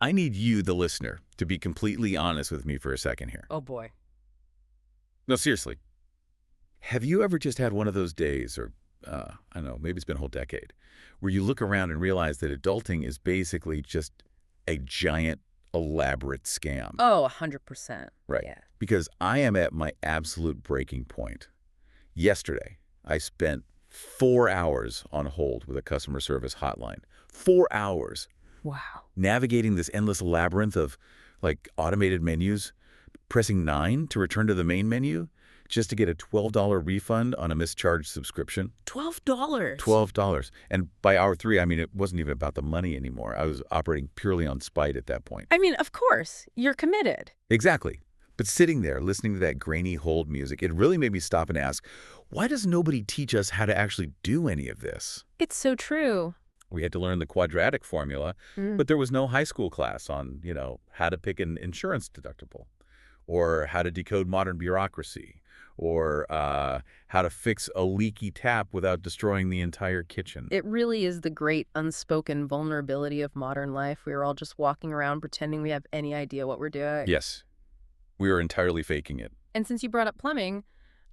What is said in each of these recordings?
I need you, the listener, to be completely honest with me for a second here. Oh boy. No, seriously. Have you ever just had one of those days, or I don't know, maybe it's been a whole decade, where you look around and realize that adulting is basically just a giant, elaborate scam? Oh, 100%. Right. Yeah. Because I am at my absolute breaking point. Yesterday, I spent 4 hours on hold with a customer service hotline. 4 hours Wow. navigating this endless labyrinth of, like, automated menus, pressing 9 to return to the main menu just to get a $12 refund on a mischarged subscription. $12. $12. And by hour 3, I mean, it wasn't even about the money anymore. I was operating purely on spite at that point. I mean, of course, you're committed. Exactly. But sitting there, listening to that grainy hold music, it really made me stop and ask, why does nobody teach us how to actually do any of this? It's so true. We had to learn the quadratic formula, but there was no high school class on, how to pick an insurance deductible, or how to decode modern bureaucracy, or how to fix a leaky tap without destroying the entire kitchen. It really is the great unspoken vulnerability of modern life. We are all just walking around pretending we have any idea what we're doing. Yes, we were entirely faking it. And since you brought up plumbing,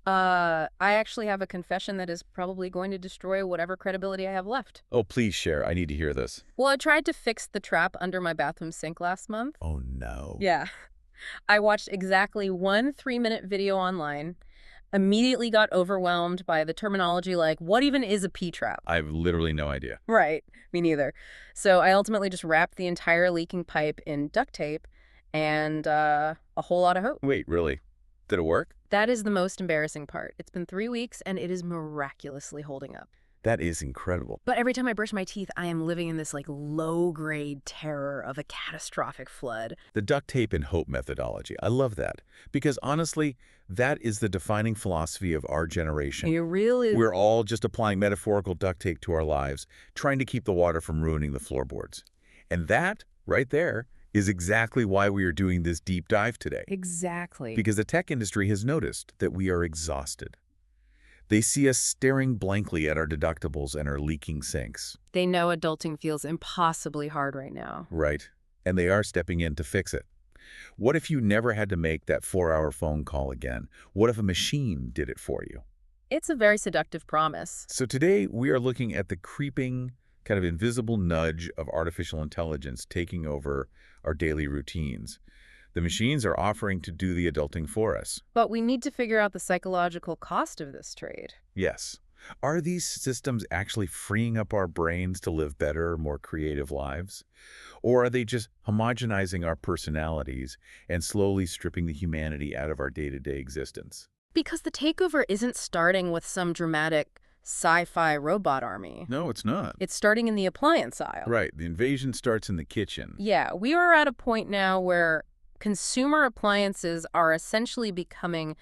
I actually have a confession that is probably going to destroy whatever credibility I have left. Oh, please share. I need to hear this. Well, I tried to fix the trap under my bathroom sink last month. Oh, no. Yeah. I watched exactly one 3-minute video online, immediately got overwhelmed by the terminology like, what even is a P-trap? I have literally no idea. Right. Me neither. So I ultimately just wrapped the entire leaking pipe in duct tape and a whole lot of hope. Wait, really? Did it work? That is the most embarrassing part. It's been 3 weeks and it is miraculously holding up. That is incredible. But every time I brush my teeth, I am living in this low-grade terror of a catastrophic flood. The duct tape and hope methodology. I love that. Because honestly, that is the defining philosophy of our generation. You really... We're all just applying metaphorical duct tape to our lives, trying to keep the water from ruining the floorboards. And that, right there, is exactly why we are doing this deep dive today. Exactly. Because the tech industry has noticed that we are exhausted. They see us staring blankly at our deductibles and our leaking sinks. They know adulting feels impossibly hard right now. Right. And they are stepping in to fix it. What if you never had to make that 4-hour phone call again? What if a machine did it for you? It's a very seductive promise. So today we are looking at the creeping, kind of invisible nudge of artificial intelligence taking over our daily routines. The machines are offering to do the adulting for us. But we need to figure out the psychological cost of this trade. Yes. Are these systems actually freeing up our brains to live better, more creative lives? Or are they just homogenizing our personalities and slowly stripping the humanity out of our day-to-day existence? Because the takeover isn't starting with some dramatic sci-fi robot army. No, it's not. It's starting in the appliance aisle. Right. The invasion starts in the kitchen. Yeah, we are at a point now where consumer appliances are essentially becoming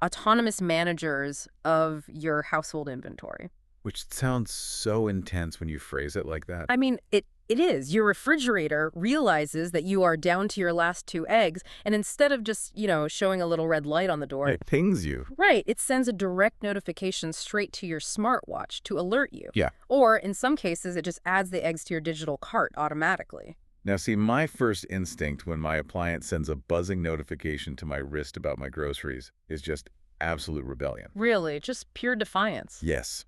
autonomous managers of your household inventory. Which sounds so intense when you phrase it like that. I mean, it is. Your refrigerator realizes that you are down to your last 2 eggs, and instead of just, showing a little red light on the door, It pings you. right, it sends a direct notification straight to your smartwatch to alert you. Yeah. Or, in some cases, it just adds the eggs to your digital cart automatically. Now, see, my first instinct when my appliance sends a buzzing notification to my wrist about my groceries is just absolute rebellion. Really, just pure defiance. Yes.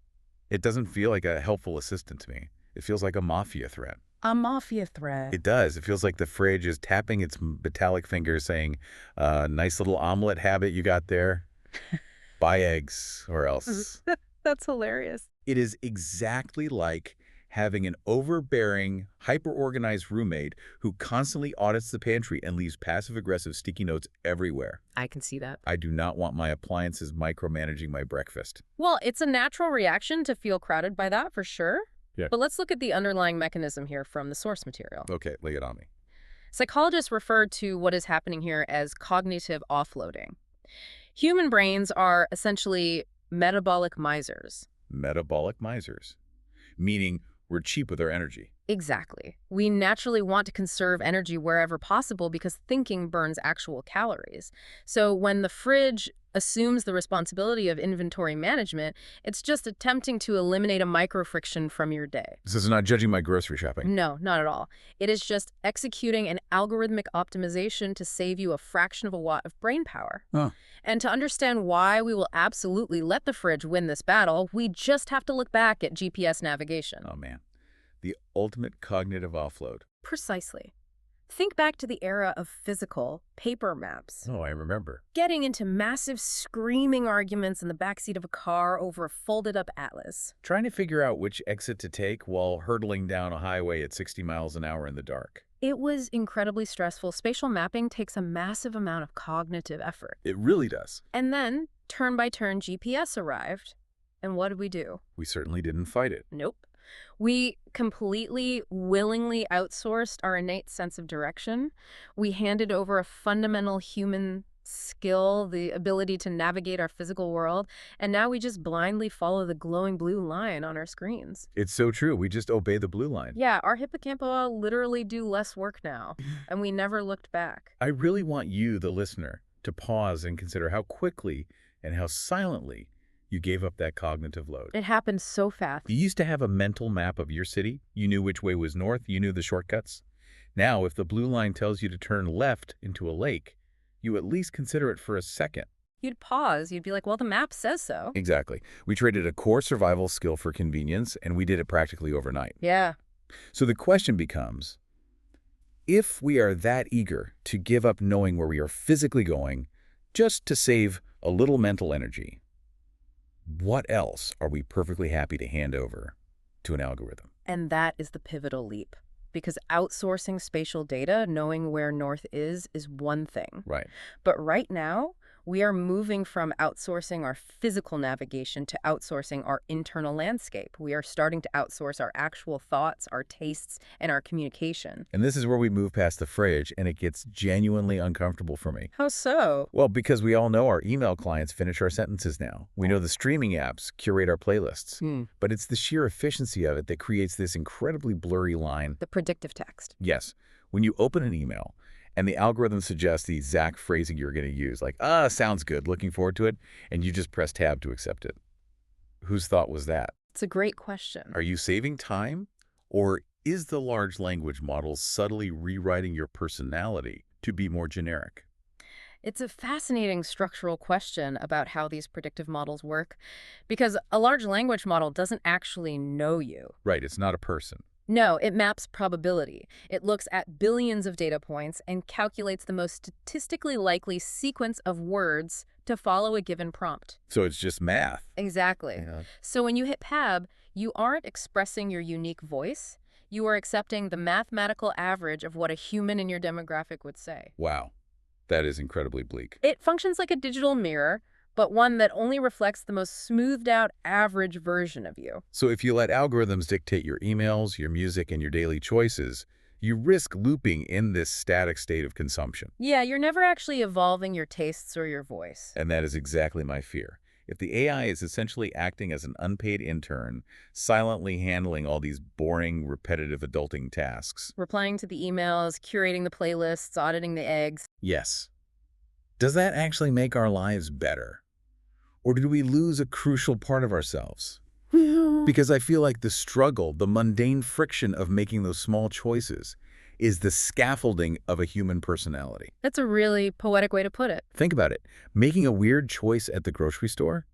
It doesn't feel like a helpful assistant to me. It feels like a mafia threat. A mafia threat. It does. It feels like the fridge is tapping its metallic fingers saying, nice little omelet habit you got there. Buy eggs or else. That's hilarious. It is exactly like having an overbearing, hyper-organized roommate who constantly audits the pantry and leaves passive-aggressive sticky notes everywhere. I can see that. I do not want my appliances micromanaging my breakfast. Well, it's a natural reaction to feel crowded by that, for sure. Yeah. But let's look at the underlying mechanism here from the source material. Okay, lay it on me. Psychologists refer to what is happening here as cognitive offloading. Human brains are essentially metabolic misers. Metabolic misers, meaning we're cheap with our energy. Exactly. We naturally want to conserve energy wherever possible because thinking burns actual calories. So when the fridge assumes the responsibility of inventory management, it's just attempting to eliminate a micro friction from your day. This is not judging my grocery shopping. No, not at all. It is just executing an algorithmic optimization to save you a fraction of a watt of brain power. Huh. And to understand why we will absolutely let the fridge win this battle, we just have to look back at GPS navigation. Oh, man. The ultimate cognitive offload. Precisely. Think back to the era of physical, paper maps. Oh, I remember. Getting into massive screaming arguments in the backseat of a car over a folded-up atlas. Trying to figure out which exit to take while hurtling down a highway at 60 miles an hour in the dark. It was incredibly stressful. Spatial mapping takes a massive amount of cognitive effort. It really does. And then, turn by turn, GPS arrived. And what did we do? We certainly didn't fight it. Nope. We completely, willingly outsourced our innate sense of direction. We handed over a fundamental human skill, the ability to navigate our physical world, and now we just blindly follow the glowing blue line on our screens. It's so true. We just obey the blue line. Yeah, our hippocampi literally do less work now, and we never looked back. I really want you, the listener, to pause and consider how quickly and how silently you gave up that cognitive load. It happened so fast. You used to have a mental map of your city. You knew which way was north. You knew the shortcuts. Now, if the blue line tells you to turn left into a lake, you at least consider it for a second. You'd pause. You'd be like, well, the map says so. Exactly. We traded a core survival skill for convenience, and we did it practically overnight. Yeah. So the question becomes, if we are that eager to give up knowing where we are physically going just to save a little mental energy, what else are we perfectly happy to hand over to an algorithm? And that is the pivotal leap. Because outsourcing spatial data, knowing where north is one thing. Right. But right now, we are moving from outsourcing our physical navigation to outsourcing our internal landscape. We are starting to outsource our actual thoughts, our tastes, and our communication. And this is where we move past the fridge, and it gets genuinely uncomfortable for me. How so? Well, because we all know our email clients finish our sentences now. We know the streaming apps curate our playlists. But it's the sheer efficiency of it that creates this incredibly blurry line. The predictive text. Yes. When you open an email, and the algorithm suggests the exact phrasing you're going to use, like, sounds good, looking forward to it, and you just press tab to accept it. Whose thought was that? It's a great question. Are you saving time? Or is the large language model subtly rewriting your personality to be more generic? It's a fascinating structural question about how these predictive models work, because a large language model doesn't actually know you. Right, it's not a person. No, it maps probability. It looks at billions of data points and calculates the most statistically likely sequence of words to follow a given prompt. So it's just math. Exactly. Yeah. So when you hit tab, you aren't expressing your unique voice. You are accepting the mathematical average of what a human in your demographic would say. Wow, that is incredibly bleak. It functions like a digital mirror, but one that only reflects the most smoothed-out average version of you. So if you let algorithms dictate your emails, your music, and your daily choices, you risk looping in this static state of consumption. Yeah, you're never actually evolving your tastes or your voice. And that is exactly my fear. If the AI is essentially acting as an unpaid intern, silently handling all these boring, repetitive adulting tasks. Replying to the emails, curating the playlists, auditing the eggs. Yes. Does that actually make our lives better? Or do we lose a crucial part of ourselves? Because I feel like the struggle, the mundane friction of making those small choices is the scaffolding of a human personality. That's a really poetic way to put it. Think about it. Making a weird choice at the grocery store,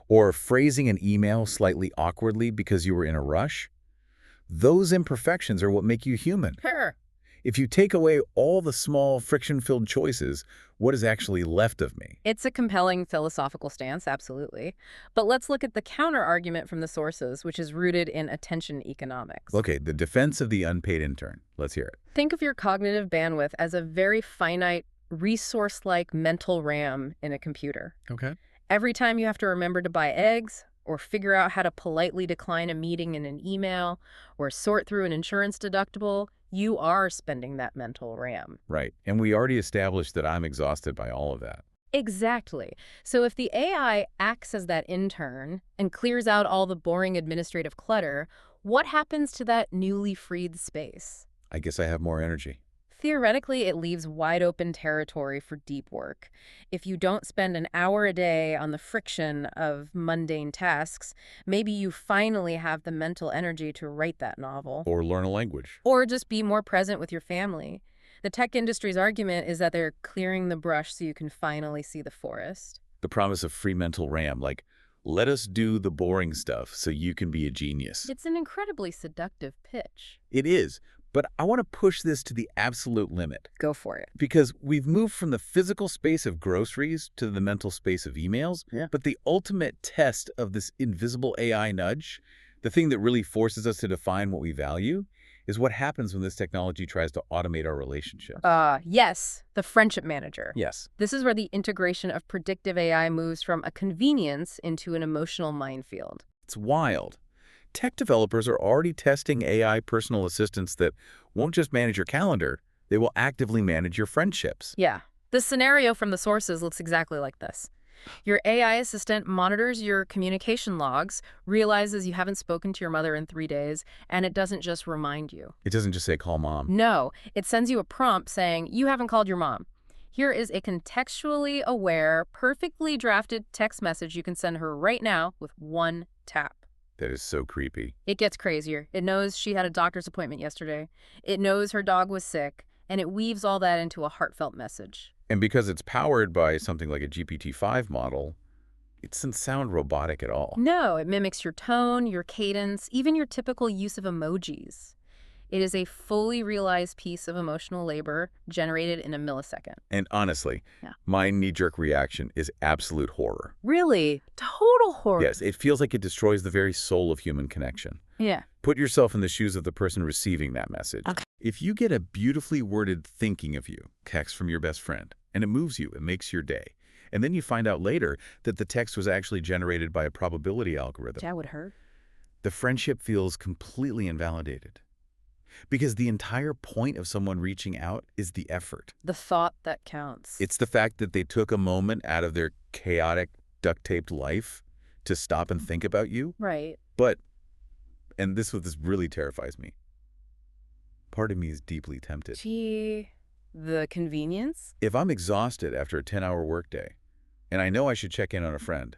or phrasing an email slightly awkwardly because you were in a rush, those imperfections are what make you human. Sure. If you take away all the small friction-filled choices, what is actually left of me? It's a compelling philosophical stance, absolutely. But let's look at the counter-argument from the sources, which is rooted in attention economics. Okay, the defense of the unpaid intern. Let's hear it. Think of your cognitive bandwidth as a very finite, resource-like mental RAM in a computer. Okay. Every time you have to remember to buy eggs, or figure out how to politely decline a meeting in an email, or sort through an insurance deductible, you are spending that mental RAM. Right. And we already established that I'm exhausted by all of that. Exactly. So if the AI acts as that intern and clears out all the boring administrative clutter, What happens to that newly freed space? I guess I have more energy. Theoretically, it leaves wide open territory for deep work. If you don't spend an hour a day on the friction of mundane tasks, maybe you finally have the mental energy to write that novel. Or learn a language. Or just be more present with your family. The tech industry's argument is that they're clearing the brush so you can finally see the forest. The promise of free mental RAM, like, let us do the boring stuff so you can be a genius. It's an incredibly seductive pitch. It is, but I want to push this to the absolute limit. Go for it. Because we've moved from the physical space of groceries to the mental space of emails. Yeah. But the ultimate test of this invisible AI nudge, the thing that really forces us to define what we value, is what happens when this technology tries to automate our relationships. Yes, the friendship manager. Yes. This is where the integration of predictive AI moves from a convenience into an emotional minefield. It's wild. Tech developers are already testing AI personal assistants that won't just manage your calendar, they will actively manage your friendships. Yeah. The scenario from the sources looks exactly like this. Your AI assistant monitors your communication logs, realizes you haven't spoken to your mother in 3 days, and it doesn't just remind you. It doesn't just say call mom. No, it sends you a prompt saying, you haven't called your mom. Here is a contextually aware, perfectly drafted text message you can send her right now with one tap. That is so creepy. It gets crazier. It knows she had a doctor's appointment yesterday. It knows her dog was sick, and it weaves all that into a heartfelt message. And because it's powered by something like a GPT-5 model, it doesn't sound robotic at all. No, it mimics your tone, your cadence, even your typical use of emojis. It is a fully realized piece of emotional labor generated in a millisecond. And honestly, Yeah. my knee-jerk reaction is absolute horror. Really? Total horror. Yes, it feels like it destroys the very soul of human connection. Yeah. Put yourself in the shoes of the person receiving that message. Okay. If you get a beautifully worded thinking of you text from your best friend, and it moves you, it makes your day, and then you find out later that the text was actually generated by a probability algorithm, That would hurt. the friendship feels completely invalidated. Because the entire point of someone reaching out is the effort. The thought that counts. It's the fact that they took a moment out of their chaotic, duct-taped life to stop and think about you. Right. But, and this really terrifies me, part of me is deeply tempted. Gee, the convenience? If I'm exhausted after a 10-hour workday, and I know I should check in on a friend,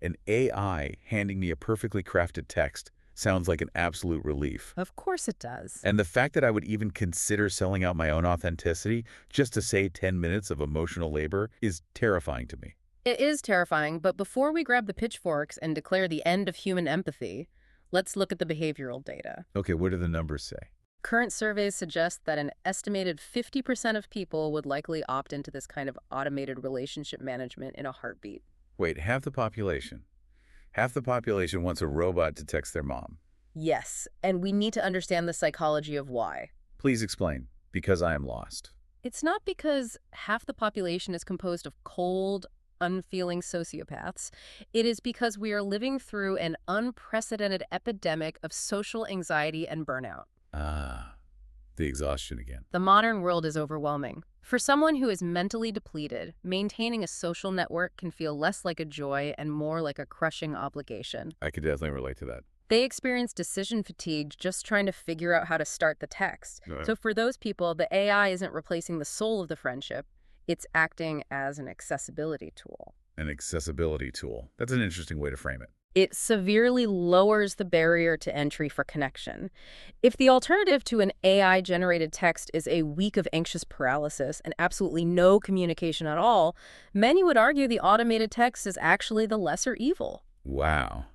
an AI handing me a perfectly crafted text sounds like an absolute relief. Of course it does. And the fact that I would even consider selling out my own authenticity just to save 10 minutes of emotional labor is terrifying to me. It is terrifying, but before we grab the pitchforks and declare the end of human empathy, let's look at the behavioral data. Okay, what do the numbers say? Current surveys suggest that an estimated 50% of people would likely opt into this kind of automated relationship management in a heartbeat. Wait, half the population. Half the population wants a robot to text their mom. Yes, and we need to understand the psychology of why. Please explain, because I am lost. It's not because half the population is composed of cold, unfeeling sociopaths. It is because we are living through an unprecedented epidemic of social anxiety and burnout. Ah, the exhaustion again. The modern world is overwhelming. For someone who is mentally depleted, maintaining a social network can feel less like a joy and more like a crushing obligation. I could definitely relate to that. They experience decision fatigue just trying to figure out how to start the text. Right. So for those people, the AI isn't replacing the soul of the friendship. It's acting as an accessibility tool. An accessibility tool. That's an interesting way to frame it. It severely lowers the barrier to entry for connection. If the alternative to an AI-generated text is a week of anxious paralysis and absolutely no communication at all, many would argue the automated text is actually the lesser evil. Wow.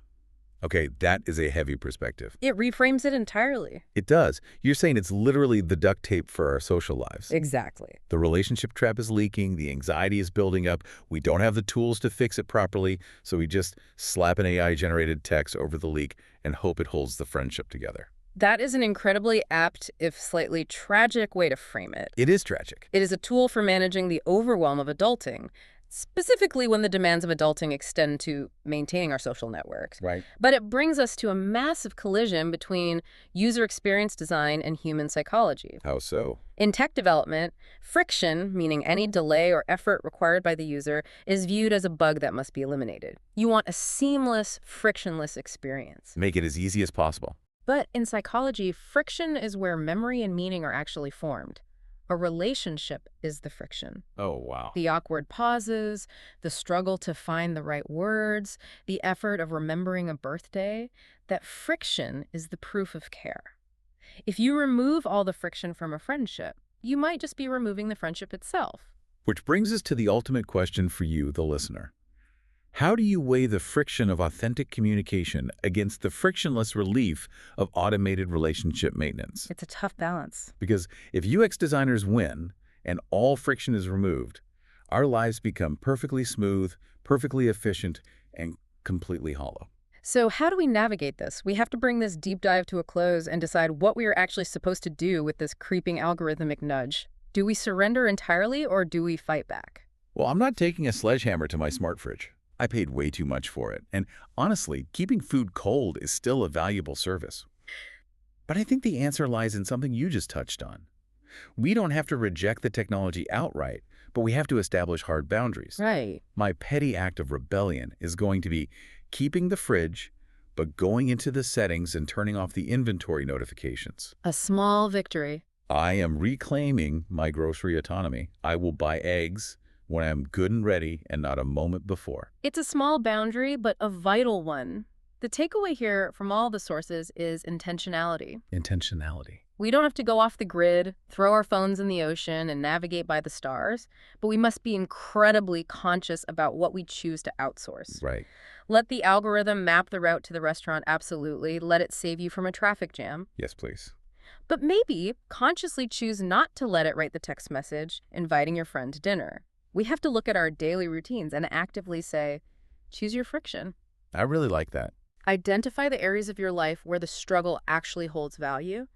Okay, that is a heavy perspective. It reframes it entirely. It does. You're saying it's literally the duct tape for our social lives. Exactly. The relationship trap is leaking, the anxiety is building up, we don't have the tools to fix it properly, so we just slap an AI-generated text over the leak and hope it holds the friendship together. That is an incredibly apt, if slightly tragic, way to frame it. It is tragic. It is a tool for managing the overwhelm of adulting, specifically when the demands of adulting extend to maintaining our social networks. Right. But it brings us to a massive collision between user experience design and human psychology. How so? In tech development, friction, meaning any delay or effort required by the user, is viewed as a bug that must be eliminated. You want a seamless, frictionless experience. Make it as easy as possible. But in psychology, friction is where memory and meaning are actually formed. A relationship is the friction. Oh, wow. The awkward pauses, the struggle to find the right words, the effort of remembering a birthday, that friction is the proof of care. If you remove all the friction from a friendship, you might just be removing the friendship itself. Which brings us to the ultimate question for you, the listener. How do you weigh the friction of authentic communication against the frictionless relief of automated relationship maintenance? It's a tough balance. Because if UX designers win and all friction is removed, our lives become perfectly smooth, perfectly efficient, and completely hollow. So how do we navigate this? We have to bring this deep dive to a close and decide what we are actually supposed to do with this creeping algorithmic nudge. Do we surrender entirely or do we fight back? Well, I'm not taking a sledgehammer to my smart fridge. I paid way too much for it. And honestly, keeping food cold is still a valuable service. But I think the answer lies in something you just touched on. We don't have to reject the technology outright, but we have to establish hard boundaries. Right. My petty act of rebellion is going to be keeping the fridge, but going into the settings and turning off the inventory notifications. A small victory. I am reclaiming my grocery autonomy. I will buy eggs when I'm good and ready and not a moment before. It's a small boundary, but a vital one. The takeaway here from all the sources is intentionality. Intentionality. We don't have to go off the grid, throw our phones in the ocean, and navigate by the stars, but we must be incredibly conscious about what we choose to outsource. Right. Let the algorithm map the route to the restaurant, absolutely. Let it save you from a traffic jam. Yes, please. But maybe consciously choose not to let it write the text message inviting your friend to dinner. We have to look at our daily routines and actively say, choose your friction. I really like that. Identify the areas of your life where the struggle actually holds value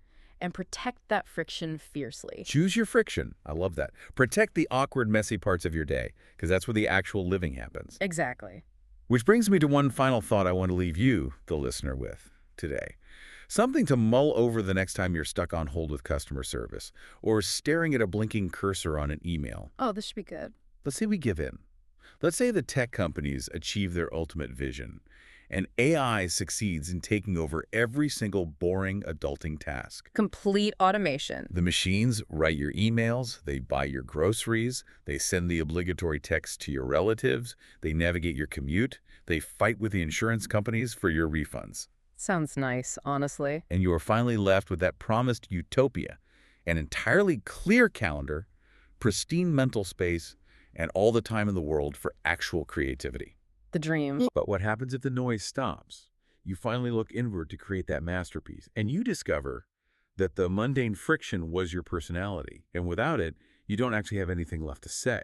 and protect that friction fiercely. Choose your friction. I love that. Protect the awkward, messy parts of your day, because that's where the actual living happens. Exactly. Which brings me to one final thought I want to leave you, the listener, with today. Something to mull over the next time you're stuck on hold with customer service or staring at a blinking cursor on an email. Oh, this should be good. Let's say we give in. Let's say the tech companies achieve their ultimate vision, and AI succeeds in taking over every single boring adulting task. Complete automation. The machines write your emails, they buy your groceries, they send the obligatory texts to your relatives, they navigate your commute, they fight with the insurance companies for your refunds. Sounds nice, honestly. And you are finally left with that promised utopia, an entirely clear calendar, pristine mental space, and all the time in the world for actual creativity. The dream. But what happens if the noise stops? You finally look inward to create that masterpiece, and you discover that the mundane friction was your personality, and without it, you don't actually have anything left to say.